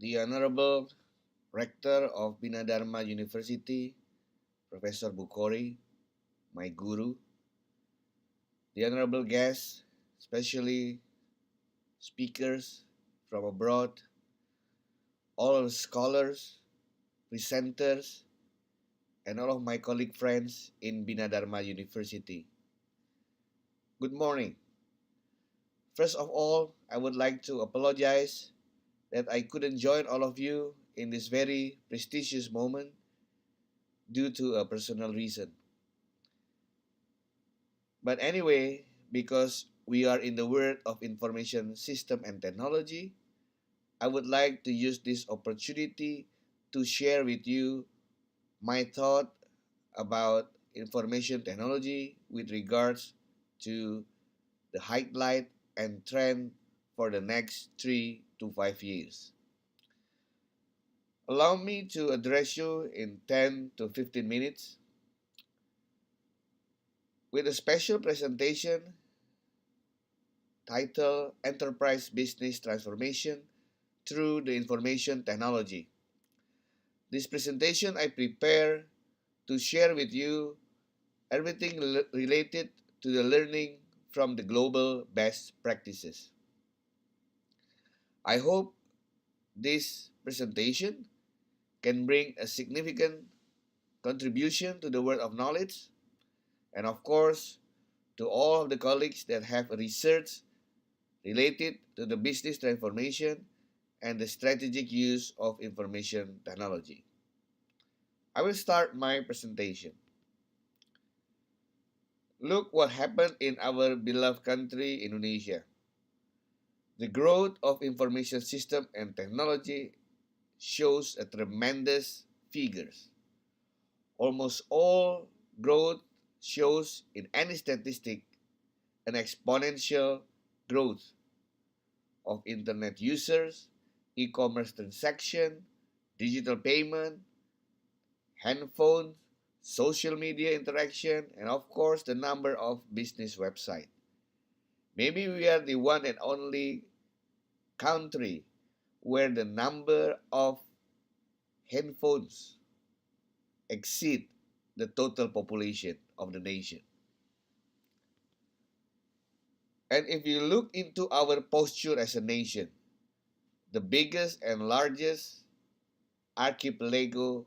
the Honorable Rector of Bina Darma University, Professor Bukhari, my guru, the honorable guests, especially speakers from abroad, all scholars, presenters, and all of my colleague friends in Bina Darma University. Good morning. First of all, I would like to apologize that I couldn't join all of you in this very prestigious moment due to a personal reason. But anyway, because we are in the world of information system and technology, I would like to use this opportunity to share with you my thought about information technology with regards to the highlight and trend for the next 3 to 5 years. Allow me to address you in 10 to 15 minutes with a special presentation titled Enterprise Business Transformation through the Information Technology. This presentation I prepare to share with you everything related to the learning from the global best practices. I hope this presentation can bring a significant contribution to the world of knowledge and of course to all of the colleagues that have research related to the business transformation and the strategic use of information technology. I will start my presentation. Look what happened in our beloved country, Indonesia. The growth of information system and technology shows a tremendous figures. Almost all growth shows in any statistic an exponential growth of internet users, e-commerce transaction, digital payment, handphone, social media interaction, and of course the number of business websites. Maybe we are the one and only country where the number of handphones exceed the total population of the nation. And if you look into our posture as a nation, the biggest and largest archipelago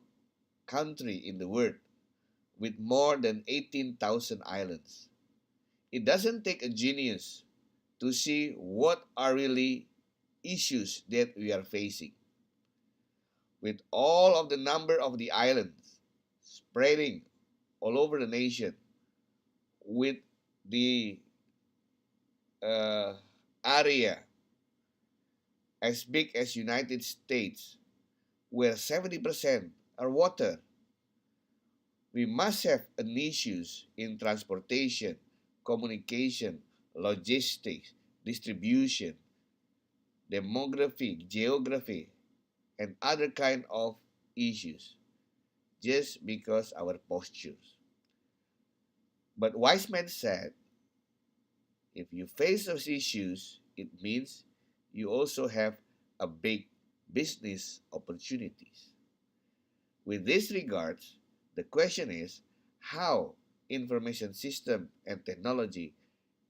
country in the world with more than 18,000 islands, it doesn't take a genius to see what are really issues that we are facing. With all of the number of the islands spreading all over the nation, with the uh, area as big as United States, where 70% are water, we must have an issues in transportation, communication, logistics, distribution, demography, geography, and other kind of issues just because our postures. But wise men said, if you face those issues, it means you also have a big business opportunities. With this regards, the question is how information system and technology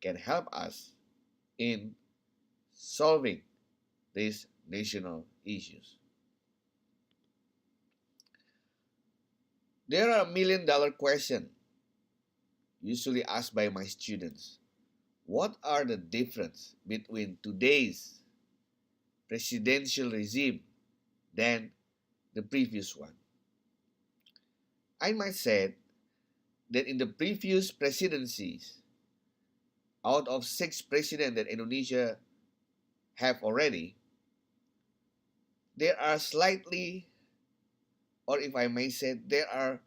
can help us in solving these national issues. There are $1 million questions usually asked by my students. What are the difference between today's presidential regime than the previous one? I might say that in the previous presidencies, out of 6 presidents that Indonesia have already, there are slightly, or if I may say, there are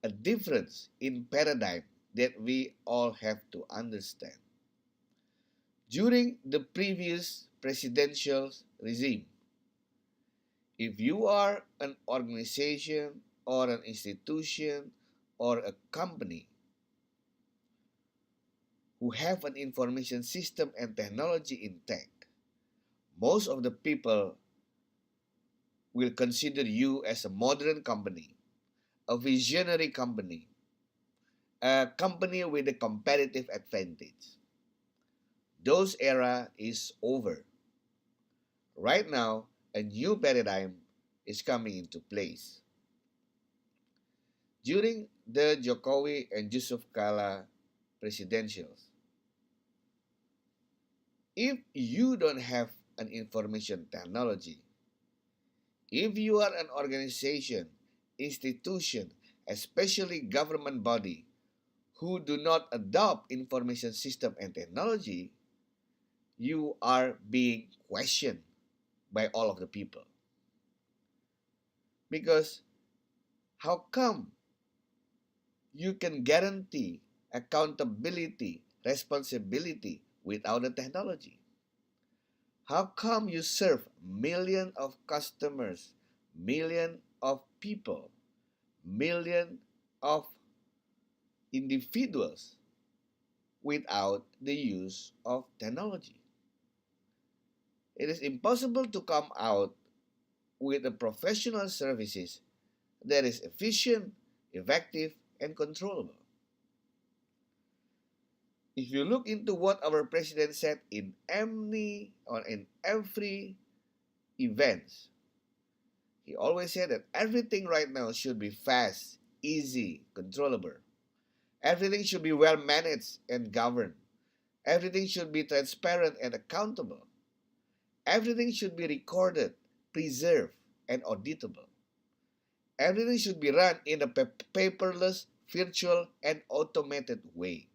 a difference in paradigm that we all have to understand. During the previous presidential regime, if you are an organization or an institution or a company who have an information system and technology intact, most of the people will consider you as a modern company, a visionary company, a company with a competitive advantage. Those era is over. Right now, a new paradigm is coming into place. During the Jokowi and Yusuf Kala presidentials, if you don't have an information technology, if you are an organization, institution, especially government body, who do not adopt information system and technology, you are being questioned by all of the people. Because how come you can guarantee accountability, responsibility without the technology? How come you serve millions of customers, millions of people, millions of individuals without the use of technology? It is impossible to come out with a professional services that is efficient, effective, and controllable. If you look into what our president said in any or in every events, he always said that everything right now should be fast, easy, controllable. Everything should be well managed and governed. Everything should be transparent and accountable. Everything should be recorded, preserved, and auditable. Everything should be run in a paperless, virtual, and automated way.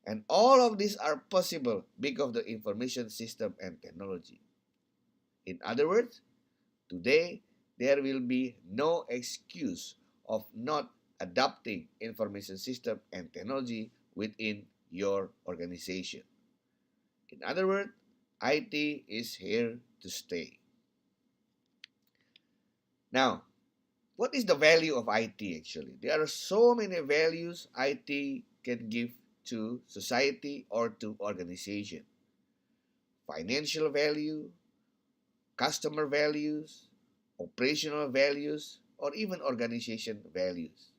And all of these are possible because of the information system and technology. In other words, today there will be no excuse of not adopting information system and technology within your organization. In other words, IT is here to stay. Now, what is the value of IT actually? There are so many values IT can give to society or to organization. Financial value, customer values, operational values, or even organization values.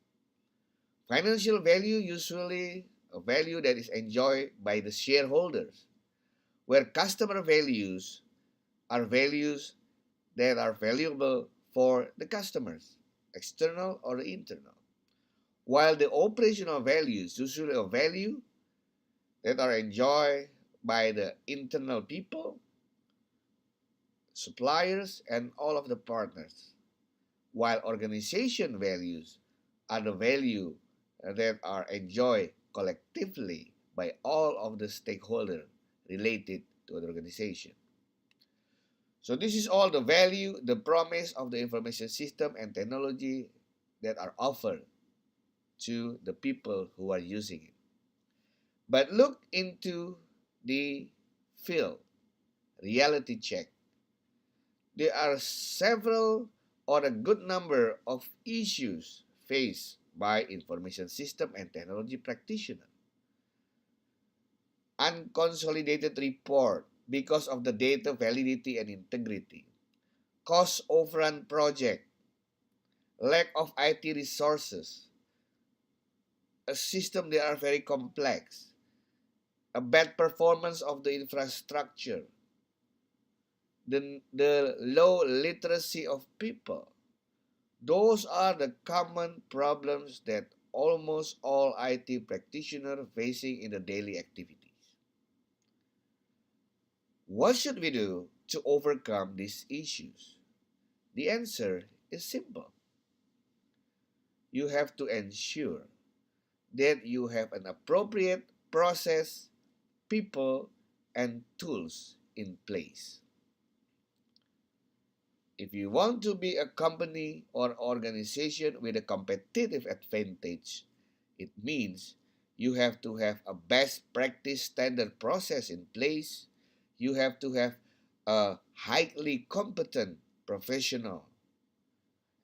Financial value usually a value that is enjoyed by the shareholders, where customer values are values that are valuable for the customers, external or internal. While the operational values usually a value that are enjoyed by the internal people, suppliers, and all of the partners. While organization values are the value that are enjoyed collectively by all of the stakeholders related to the organization. So this is all the value, the promise of the information system and technology that are offered to the people who are using it. But look into the field, reality check. There are several or a good number of issues faced by information system and technology practitioners. Unconsolidated report because of the data validity and integrity, cost overrun project, lack of IT resources, a system that are very complex, a bad performance of the infrastructure, the low literacy of people. Those are the common problems that almost all IT practitioners facing in the daily activities. What should we do to overcome these issues? The answer is simple. You have to ensure that you have an appropriate process, people, and tools in place. If you want to be a company or organization with a competitive advantage, it means you have to have a best practice standard process in place. You have to have a highly competent professional,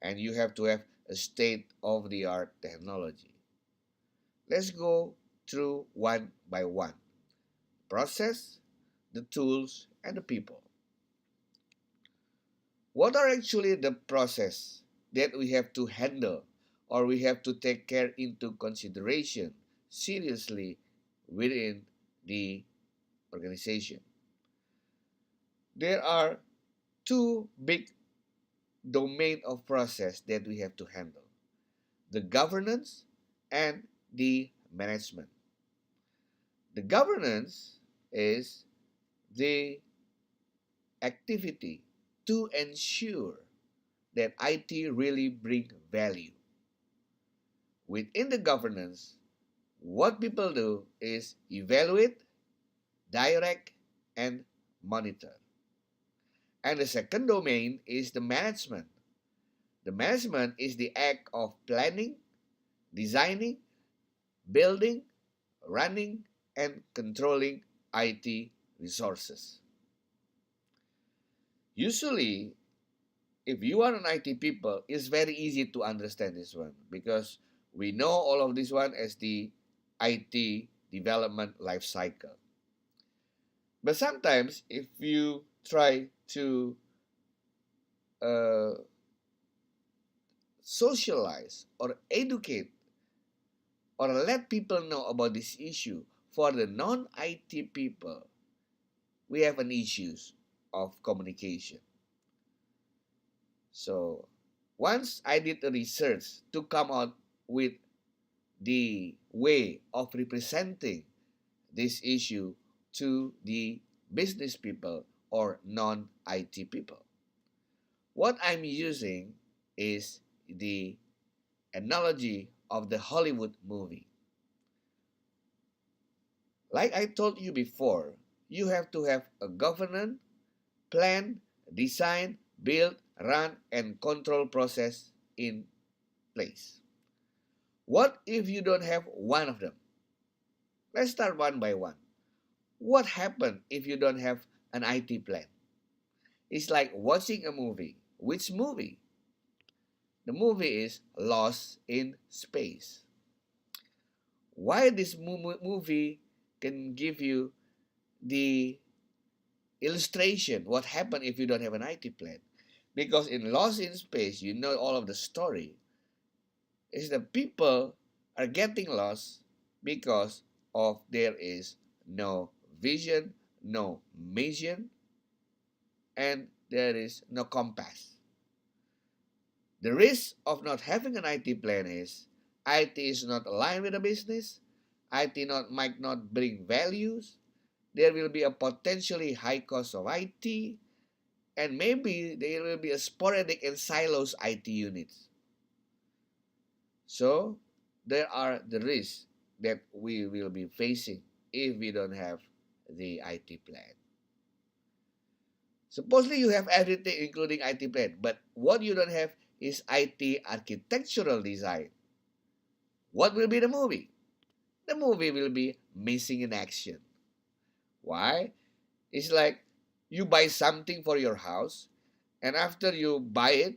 and you have to have a state-of-the-art technology. Let's go through one by one. Process, the tools, and the people. What are actually the process that we have to handle or we have to take care into consideration seriously within the organization? There are two big domain of process that we have to handle: the governance and the management. The governance is the activity to ensure that IT really bring value. Within the governance, what people do is evaluate, direct, and monitor. And the second domain is the management. The management is the act of planning, designing, building, running, and controlling IT resources. Usually, if you are an IT people, it's very easy to understand this one because we know all of this one as the IT development life cycle. But sometimes, if you try to uh, socialize or educate or let people know about this issue, for the non-IT people, we have an issues of communication. So once I did the research to come out with the way of representing this issue to the business people or non-IT people. What I'm using is the analogy of the Hollywood movie. Like I told you before, you have to have a governance, plan, design, build, run, and control process in place. What if you don't have one of them? Let's start one by one. What happens if you don't have an IT plan? It's like watching a movie. Which movie? The movie is Lost in Space. Why this movie can give you the illustration what happened if you don't have an IT plan? Because in Lost in Space, you know all of the story is the people are getting lost because of there is no vision, no mission, and there is no compass. The risk of not having an IT plan is IT is not aligned with the business, might not bring values, there will be a potentially high cost of IT, and maybe there will be a sporadic and silos IT units. So there are the risks that we will be facing if we don't have the IT plan. Supposedly you have everything including IT plan, but what you don't have is IT architectural design. What will be the movie? The movie will be missing in action. Why? It's like you buy something for your house, and after you buy it,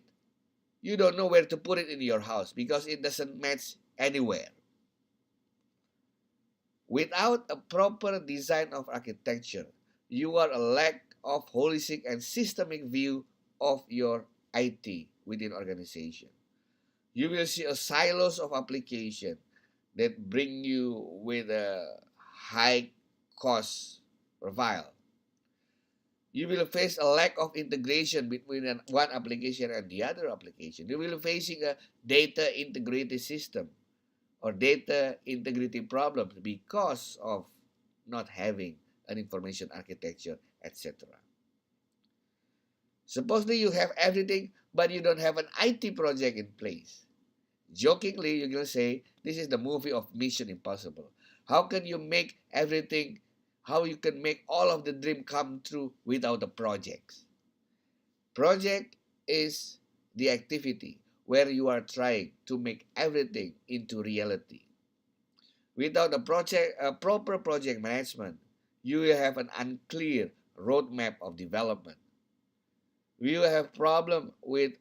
you don't know where to put it in your house because it doesn't match anywhere. Without a proper design of architecture, you are a lack of holistic and systemic view of your IT within organization. You will see a silos of application that bring you with a high cost profile. You will face a lack of integration between one application and the other application. You will be facing a data integrity system or data integrity problems because of not having an information architecture, etc. Supposedly you have everything, but you don't have an IT project in place. Jokingly, you're going to say, this is the movie of Mission Impossible. How can you make everything, how you can make all of the dream come true without the projects? Project is the activity where you are trying to make everything into reality. Without a proper project management, you will have an unclear roadmap of development. You will have problem with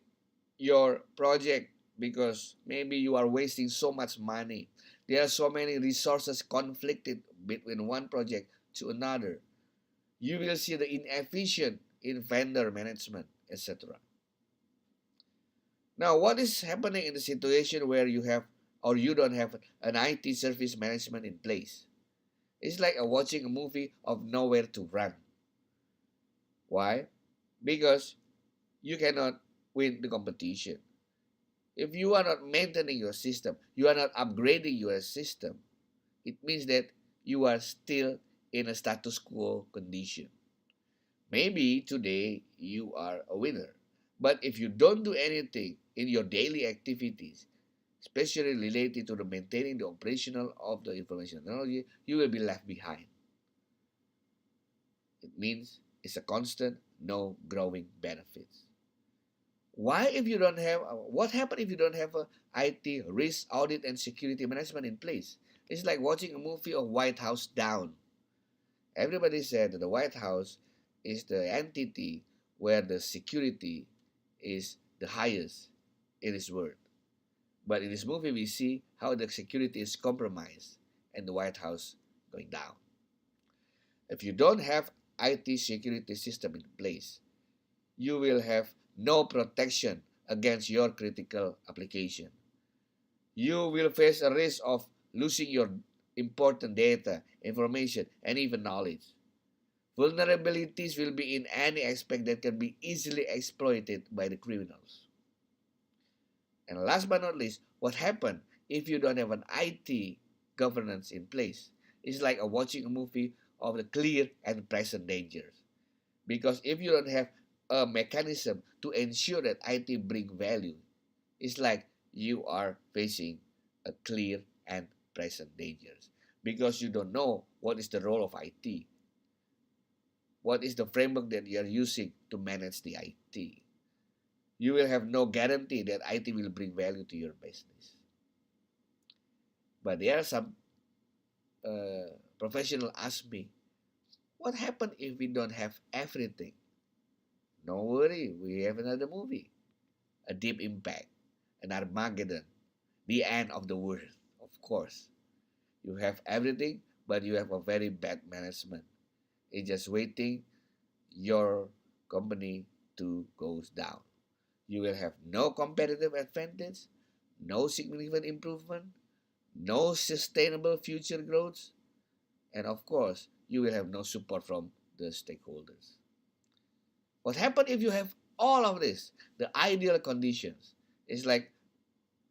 your project because maybe you are wasting so much money. There are so many resources conflicted between one project to another. You will see the inefficient in vendor management, etc. Now, what is happening in the situation where you have or you don't have an IT service management in place? It's like watching a movie of nowhere to run. Why? Because you cannot win the competition. If you are not maintaining your system, you are not upgrading your system, it means that you are still in a status quo condition. Maybe today you are a winner, but if you don't do anything in your daily activities, especially related to the maintaining the operational of the information technology, you will be left behind. It means it's a constant, no growing benefits. Why if you don't have what happened if you don't have a IT risk audit and security management in place? It's like watching a movie of White House Down. Everybody said that the White House is the entity where the security is the highest in this world. But in this movie, we see how the security is compromised and the White House going down. If you don't have IT security system in place, you will have no protection against your critical application. You will face a risk of losing your important data, information, and even knowledge. Vulnerabilities will be in any aspect that can be easily exploited by the criminals. And last but not least, what happens if you don't have an IT governance in place? It's like watching a movie of the clear and present dangers. Because if you don't have a mechanism to ensure that IT bring value, it's like you are facing a clear and present dangers. Because you don't know what is the role of IT, what is the framework that you are using to manage the IT. You will have no guarantee that IT will bring value to your business. But there are some professional ask me, what happened if we don't have everything? No worry, we have another movie, a deep impact, an Armageddon, the end of the world. Of course, you have everything, but you have a very bad management. It's just waiting your company to goes down. You will have no competitive advantage, no significant improvement, no sustainable future growth, and of course, you will have no support from the stakeholders. What happens if you have all of this? The ideal conditions is like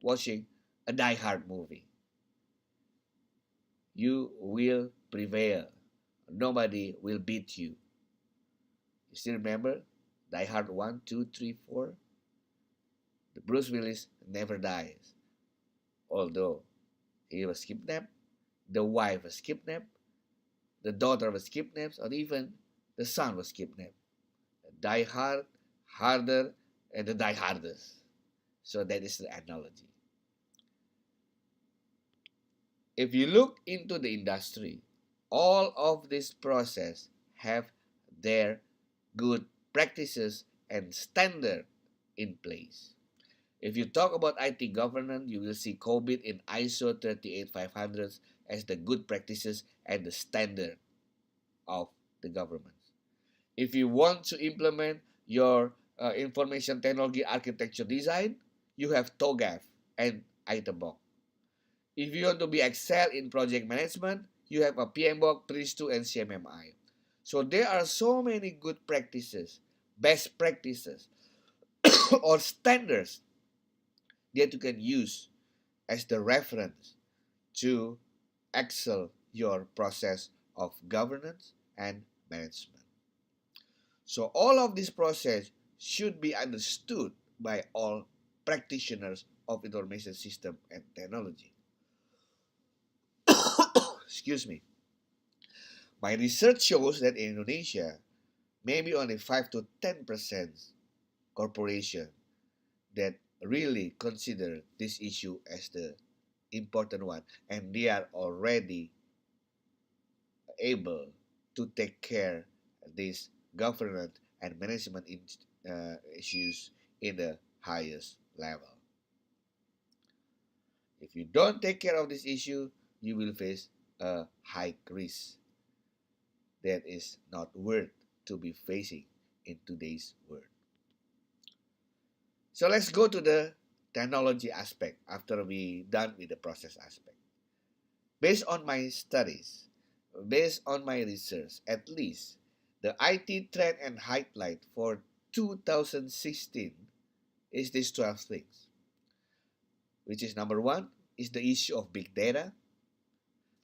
watching a Die Hard movie. You will prevail. Nobody will beat you. You still remember Die Hard 1, 2, 3, 4? The Bruce Willis never dies. Although he was kidnapped, the wife was kidnapped, the daughter was kidnapped, or even the son was kidnapped. Die hard, harder, and the die hardest. So that is the analogy. If you look into the industry, all of this process have their good practices and standard in place. If you talk about IT governance, you will see COVID in ISO 38500 as the good practices and the standard of the government. If you want to implement your information technology architecture design, you have TOGAF and ITBOK. If you want to be excel in project management, you have a PMBOK, PRIS2, and CMMI. So there are so many good practices, best practices, or standards that you can use as the reference to excel your process of governance and management. So all of this process should be understood by all practitioners of information system and technology. Excuse me. My research shows that in Indonesia, maybe only 5 to 10% corporation that really consider this issue as the important one, and they are already able to take care of these governance and management issues in the highest level. If you don't take care of this issue, you will face a high risk that is not worth to be facing in today's world. So let's go to the technology aspect after we done with the process aspect. Based on my studies, based on my research, at least the IT trend and highlight for 2016 is these 12 things, which is number one is the issue of big data.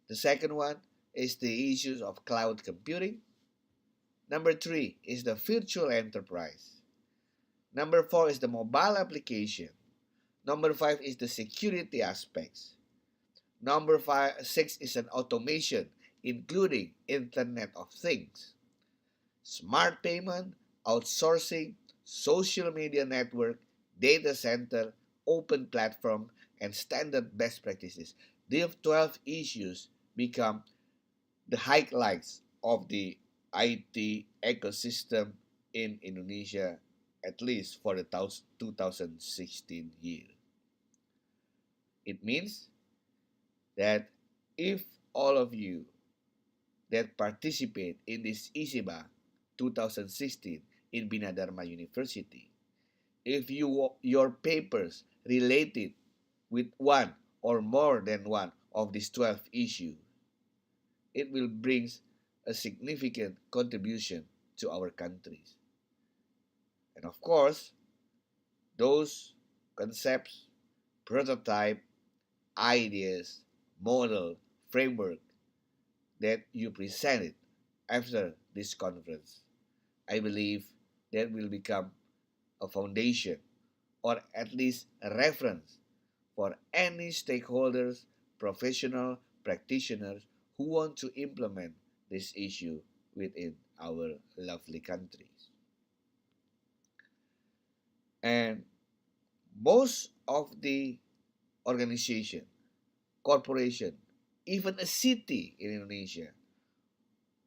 The second one is the issues of cloud computing. Number three is the virtual enterprise. Number four is the mobile application. Number five is the security aspects. Number six is an automation, including Internet of Things, smart payment, outsourcing, social media network, data center, open platform, and standard best practices. These 12 issues become the highlights of the IT ecosystem in Indonesia, at least for the 2016 year. It means that if all of you that participate in this ICIBA 2016 in Bina Darma University, if your papers related with one or more than one of these 12 issues, it will bring a significant contribution to our countries. And of course, those concepts, prototype, ideas, model, framework that you presented after this conference, I believe that will become a foundation or at least a reference for any stakeholders, professional, practitioners who want to implement this issue within our lovely countries. And most of the organization, corporation, even a city in Indonesia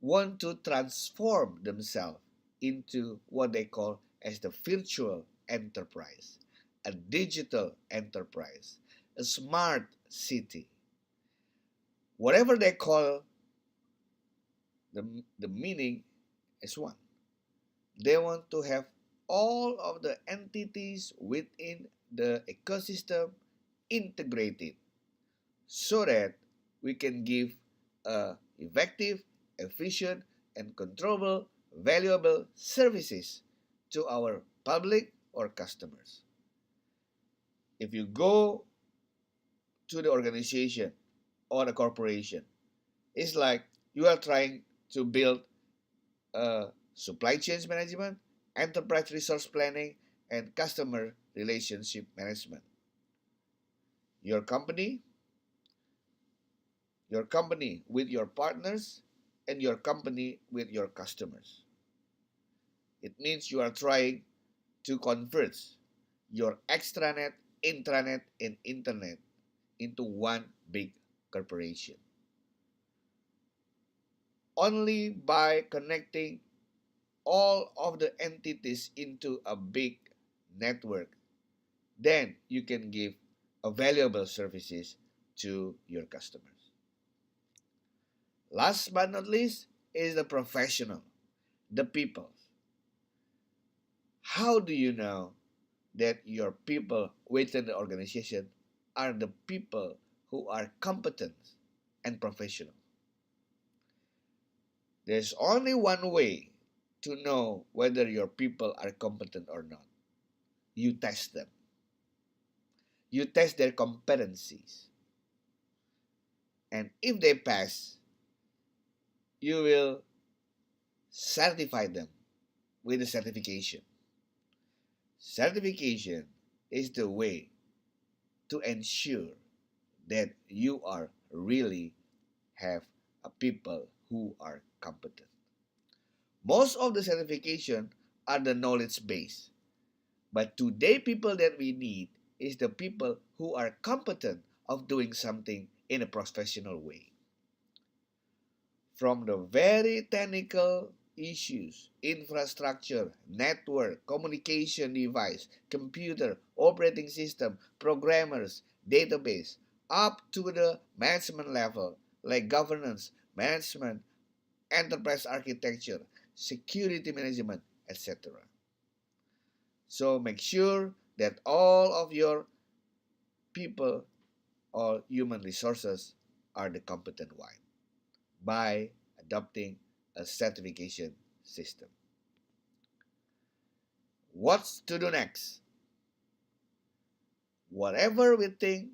want to transform themselves into what they call as the virtual enterprise, a digital enterprise, a smart city. Whatever they call the meaning is one. They want to have all of the entities within the ecosystem integrated so that we can give effective, efficient, and controllable, valuable services to our public or customers. If you go to the organization or the corporation, it's like you are trying to build a supply chain management, enterprise resource planning, and customer relationship management. Your company, with your partners, and your company with your customers. It means you are trying to convert your extranet, intranet, and internet into one big corporation. Only by connecting all of the entities into a big network, then you can give a valuable services to your customers. Last but not least is the professional, the people. How do you know that your people within the organization are the people who are competent and professional? There's only one way to know whether your people are competent or not. You test them. You test their competencies. And if they pass, you will certify them with a certification. Certification is the way to ensure that you are really have a people who are competent. Most of the certification are the knowledge base, but today people that we need is the people who are competent of doing something in a professional way. From the very technical issues, infrastructure, network, communication device, computer, operating system, programmers, database, up to the management level like governance, management, enterprise architecture, security management, etc. So make sure that all of your people or human resources are the competent one by adopting a certification system. What's to do next? Whatever we think,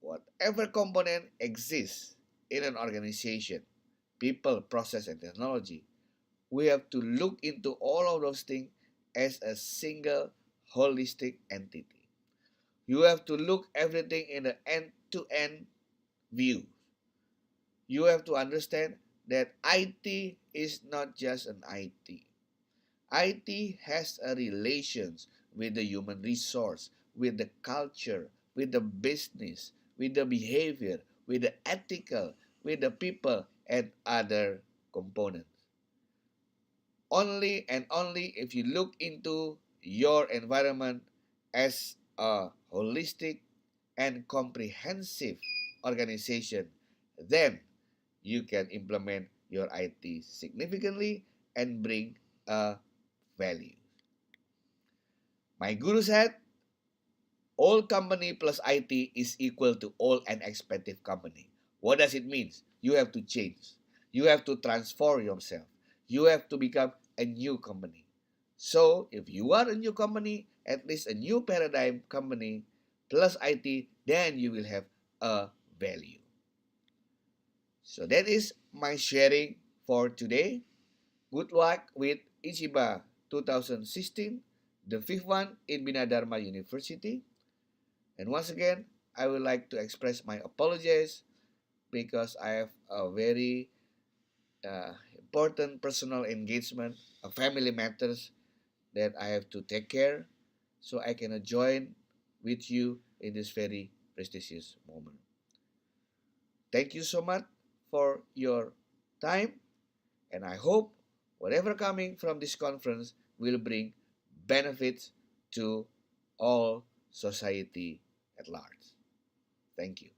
whatever component exists in an organization, people, process, and technology, we have to look into all of those things as a single holistic entity. You have to look everything in an end-to-end view. You have to understand that IT is not just an IT. IT has a relations with the human resource, with the culture, with the business, with the behavior, with the ethical, with the people and other components. Only and only if you look into your environment as a holistic and comprehensive organization, then you can implement your IT significantly and bring a value. My guru said, all company plus IT is equal to all an expensive company. What does it mean? You have to change. You have to transform yourself. You have to become a new company. So, if you are a new company, at least a new paradigm company plus IT, then you will have a value. So, that is my sharing for today. Good luck with ICIBA 2016, the fifth one in Bina Darma University. And once again, I would like to express my apologies because I have a very important personal engagement, a family matters that I have to take care, so I cannot join with you in this very prestigious moment. Thank you so much for your time, and I hope whatever coming from this conference will bring benefits to all society at large. Thank you.